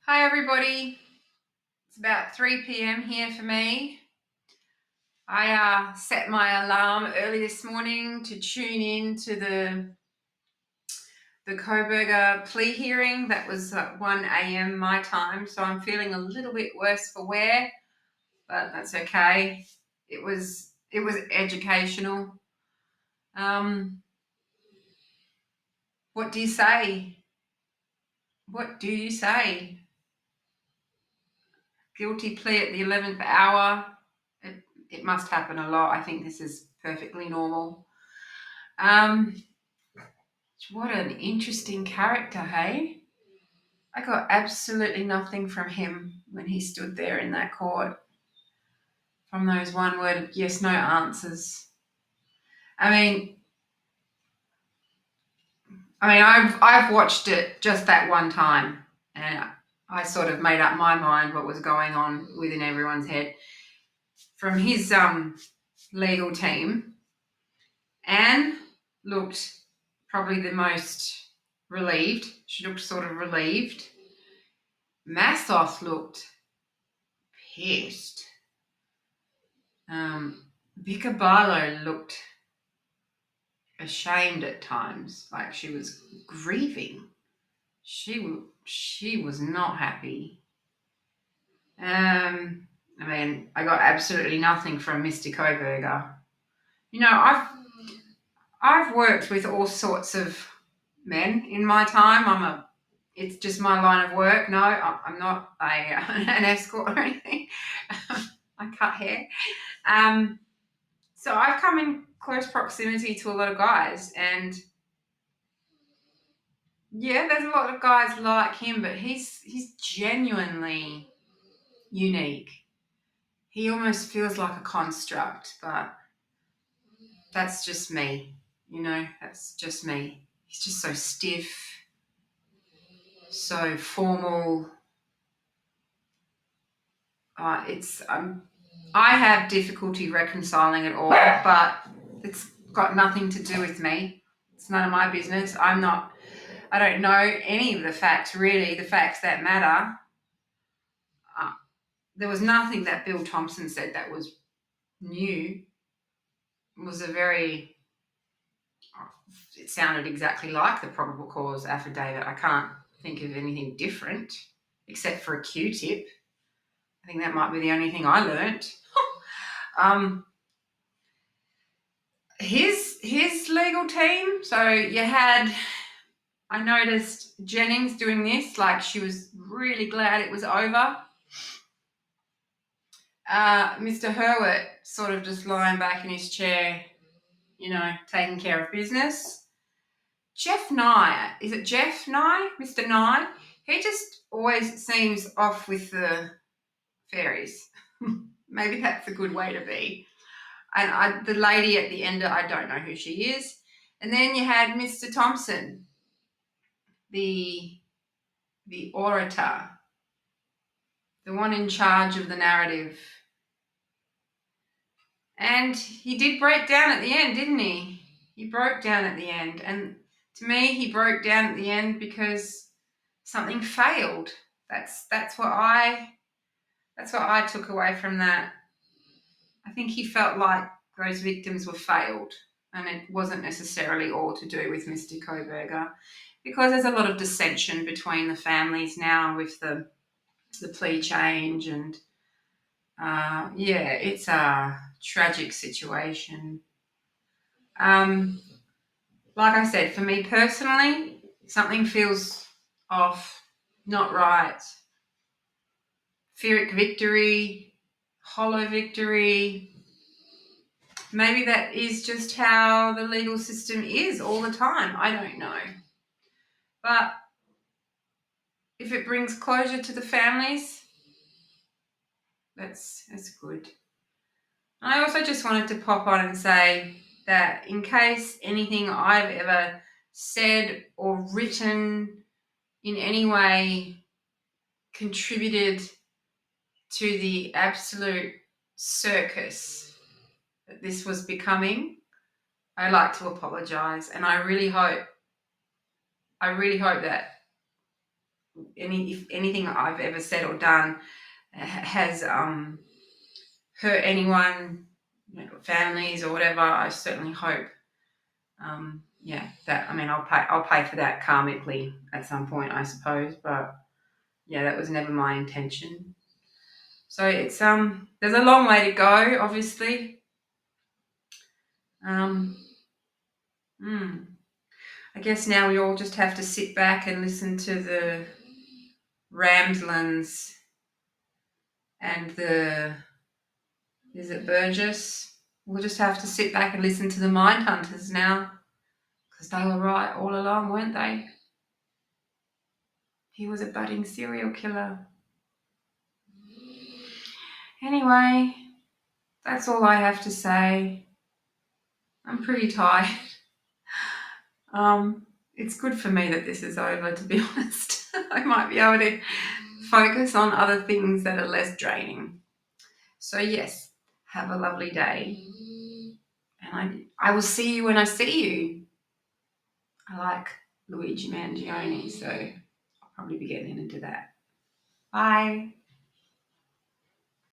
Hi everybody, it's about 3 p.m. here for me. I set my alarm early this morning to tune in to the Kohberger plea hearing. That was at 1 a.m. my time, so I'm feeling a little bit worse for wear, but that's okay. It was educational. What do you say? What do you say? Guilty plea at the 11th hour. It must happen a lot. I think this is perfectly normal. What an interesting character, hey? I got absolutely nothing from him when he stood there in that court, from those one word yes no answers. I mean, I've watched it just that one time, and I sort of made up my mind what was going on within everyone's head. From his legal team, Anne looked probably the most relieved. She looked sort of relieved. Massoth looked pissed. Vicar Barlow looked ashamed at times, like she was grieving. She was not happy. I got absolutely nothing from Mr. Kohberger. You know, I've worked with all sorts of men in my time. It's just my line of work. No, I'm not an escort or anything. I cut hair. So I've come in close proximity to a lot of guys, and yeah, there's a lot of guys like him, but he's genuinely unique. He almost feels like a construct, but that's just me. That's just me. He's just so stiff, so formal. I have difficulty reconciling it all, but it's got nothing to do with me. It's none of my business. I don't know any of the facts, really, the facts that matter. There was nothing that Bill Thompson said that was new. It sounded exactly like the probable cause affidavit. I can't think of anything different except for a Q-tip. I think that might be the only thing I learnt. His legal team, so you had, I noticed Jennings doing this, like she was really glad it was over. Mr. Hurwitz sort of just lying back in his chair, taking care of business. Jeff Nye, is it Jeff Nye? Mr. Nye? He just always seems off with the fairies. Maybe that's a good way to be. And the lady at the end, I don't know who she is. And then you had Mr. Thompson, the orator, the one in charge of the narrative. And he did break down at the end, didn't he? He broke down at the end. And to me, he broke down at the end because something failed. That's what I took away from that. I think he felt like those victims were failed, and it wasn't necessarily all to do with Mr. Kohberger, because there's a lot of dissension between the families now with the plea change, and it's a tragic situation. Like I said, for me personally, something feels off, not right. Pyrrhic victory, hollow victory. Maybe that is just how the legal system is all the time. I don't know. But if it brings closure to the families, that's good. I also just wanted to pop on and say that in case anything I've ever said or written in any way contributed to the absolute circus that this was becoming, I'd like to apologise, and I really hope that if anything I've ever said or done has hurt anyone, families or whatever, I certainly hope, that, I mean, I'll pay for that karmically at some point, I suppose, but yeah, that was never my intention. So it's there's a long way to go, obviously. I guess now we all just have to sit back and listen to the Ramslins and is it Burgess? We'll just have to sit back and listen to the Mind Hunters now, because they were right all along, weren't they? He was a budding serial killer. Anyway, that's all I have to say. I'm pretty tired. It's good for me that this is over, to be honest. I might be able to focus on other things that are less draining. So yes, have a lovely day. And I will see you when I see you. I like Luigi Mangione, so I'll probably be getting into that. Bye.